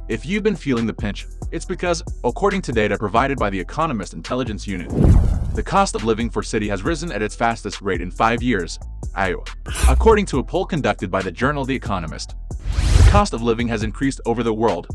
If you've been feeling the pinch, it's because, according to data provided by the Economist Intelligence Unit, the cost of living for city has risen at its fastest rate in 5 years. According to a poll conducted by the journal The Economist, the cost of living has increased over the world,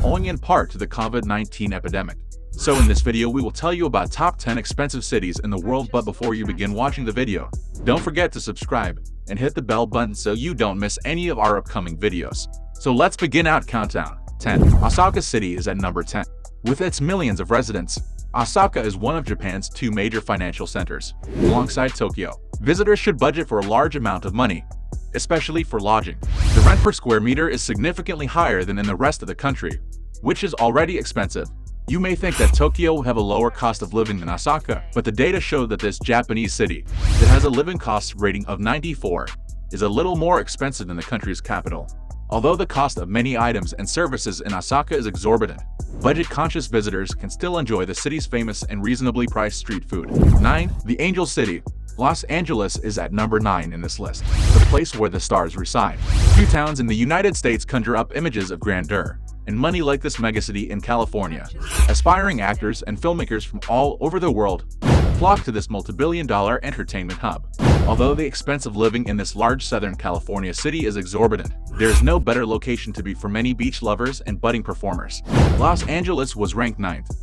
owing in part to the COVID-19 epidemic. So in this video, we will tell you about top 10 expensive cities in the world, but before you begin watching the video, don't forget to subscribe and hit the bell button so you don't miss any of our upcoming videos. So let's begin our countdown. 10. Osaka City is at number 10. With its millions of residents, Osaka is one of Japan's two major financial centers, alongside Tokyo. Visitors should budget for a large amount of money, especially for lodging. The rent per square meter is significantly higher than in the rest of the country, which is already expensive. You may think that Tokyo will have a lower cost of living than Osaka, but the data show that this Japanese city, that has a living cost rating of 94, is a little more expensive than the country's capital. Although the cost of many items and services in Osaka is exorbitant, budget-conscious visitors can still enjoy the city's famous and reasonably priced street food. 9. The Angel City. Los Angeles is at number 9 in this list, the place where the stars reside. Few towns in the United States conjure up images of grandeur and money like this megacity in California. Aspiring actors and filmmakers from all over the world flock to this multi-billion-dollar entertainment hub. Although the expense of living in this large Southern California city is exorbitant, there is no better location to be for many beach lovers and budding performers. Los Angeles was ranked 9th,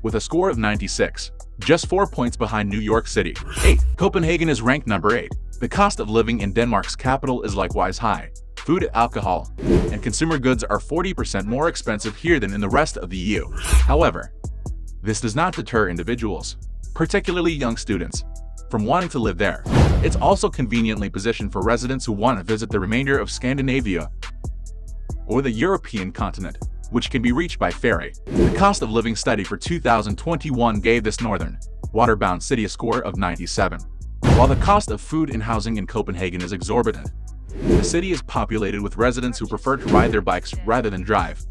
with a score of 96, just 4 points behind New York City. 8. Copenhagen is ranked number 8. The cost of living in Denmark's capital is likewise high. Food, alcohol, and consumer goods are 40% more expensive here than in the rest of the EU. However, this does not deter individuals, particularly young students, from wanting to live there. It's also conveniently positioned for residents who want to visit the remainder of Scandinavia or the European continent, which can be reached by ferry. The cost of living study for 2021 gave this northern, waterbound city a score of 97. While the cost of food and housing in Copenhagen is exorbitant, the city is populated with residents who prefer to ride their bikes rather than drive,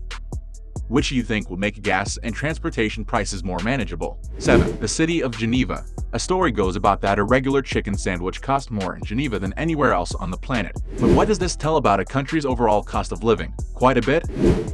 which you think will make gas and transportation prices more manageable. 7. The city of Geneva. A story goes about that a regular chicken sandwich costs more in Geneva than anywhere else on the planet. But what does this tell about a country's overall cost of living? Quite a bit.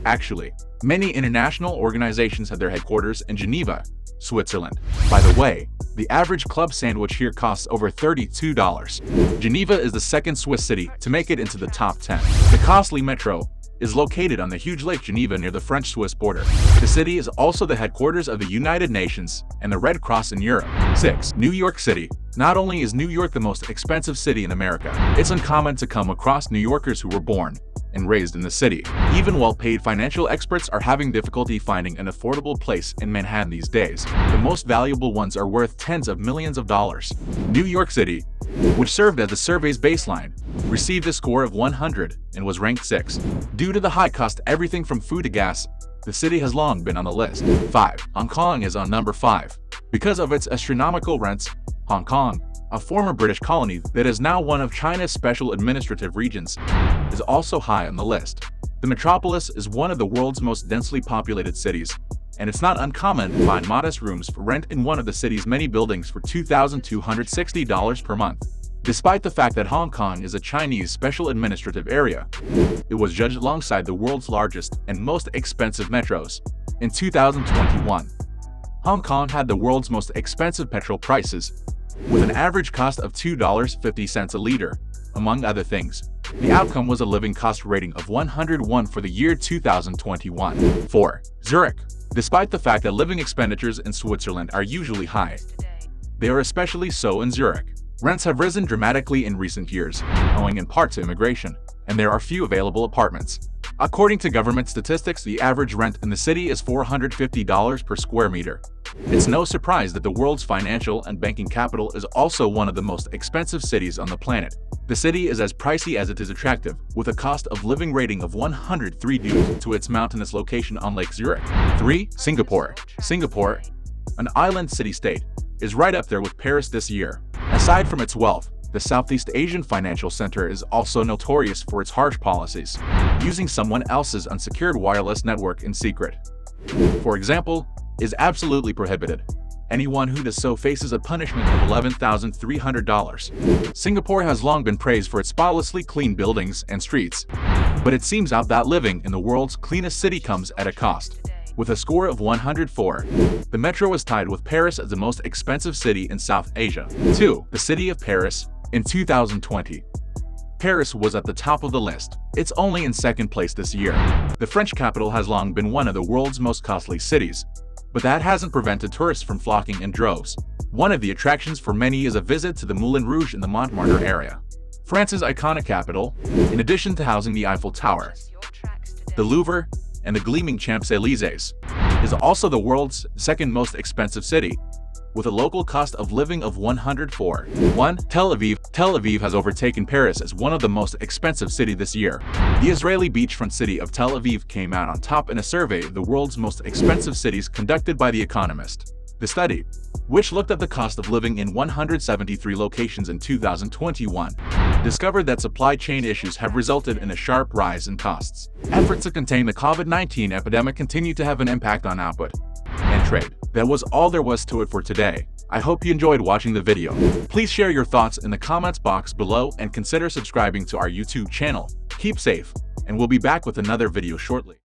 Actually, many international organizations have their headquarters in Geneva, Switzerland. By the way, the average club sandwich here costs over $32. Geneva is the second Swiss city to make it into the top 10. The costly metro is located on the huge Lake Geneva near the French-Swiss border. The city is also the headquarters of the United Nations and the Red Cross in Europe. 6. New York City. Not only is New York the most expensive city in America, it's uncommon to come across New Yorkers who were born and raised in the city. Even well-paid financial experts are having difficulty finding an affordable place in Manhattan these days. The most valuable ones are worth tens of millions of dollars. New York City, which served as the survey's baseline, received a score of 100 and was ranked 6th. Due to the high cost of everything from food to gas, the city has long been on the list. 5. Hong Kong is on number 5. Because of its astronomical rents, Hong Kong, a former British colony that is now one of China's special administrative regions, is also high on the list. The metropolis is one of the world's most densely populated cities, and it's not uncommon to find modest rooms for rent in one of the city's many buildings for $2,260 per month. Despite the fact that Hong Kong is a Chinese special administrative area, it was judged alongside the world's largest and most expensive metros. In 2021, Hong Kong had the world's most expensive petrol prices, with an average cost of $2.50 a liter, among other things. The outcome was a living cost rating of 101 for the year 2021. 4. Zurich. Despite the fact that living expenditures in Switzerland are usually high, they are especially so in Zurich. Rents have risen dramatically in recent years, owing in part to immigration, and there are few available apartments. According to government statistics, the average rent in the city is $450 per square meter. It's no surprise that the world's financial and banking capital is also one of the most expensive cities on the planet. The city is as pricey as it is attractive, with a cost of living rating of 103 due to its mountainous location on Lake Zurich. 3. Singapore. Singapore, an island city-state, is right up there with Paris this year. Aside from its wealth, the Southeast Asian financial center is also notorious for its harsh policies, using someone else's unsecured wireless network in secret, for example, is absolutely prohibited. Anyone who does so faces a punishment of $11,300. Singapore has long been praised for its spotlessly clean buildings and streets, But it seems out that living in the world's cleanest city comes at a cost. With a score of 104, the metro is tied with Paris as the most expensive city in South Asia. 2. The city of Paris. In 2020, Paris was at the top of the list. It's only in second place this year. The French capital has long been one of the world's most costly cities, but that hasn't prevented tourists from flocking in droves. One of the attractions for many is a visit to the Moulin Rouge in the Montmartre area, France's iconic capital. In addition to housing the Eiffel Tower, the Louvre, and the gleaming Champs-Élysées, is also the world's second most expensive city, with a local cost of living of 104. 1. Tel Aviv. Tel Aviv has overtaken Paris as one of the most expensive cities this year. The Israeli beachfront city of Tel Aviv came out on top in a survey of the world's most expensive cities conducted by The Economist. The study, which looked at the cost of living in 173 locations in 2021, discovered that supply chain issues have resulted in a sharp rise in costs. Efforts to contain the COVID-19 epidemic continue to have an impact on output and trade. That was all there was to it for today. I hope you enjoyed watching the video. Please share your thoughts in the comments box below and consider subscribing to our YouTube channel. Keep safe, and we'll be back with another video shortly.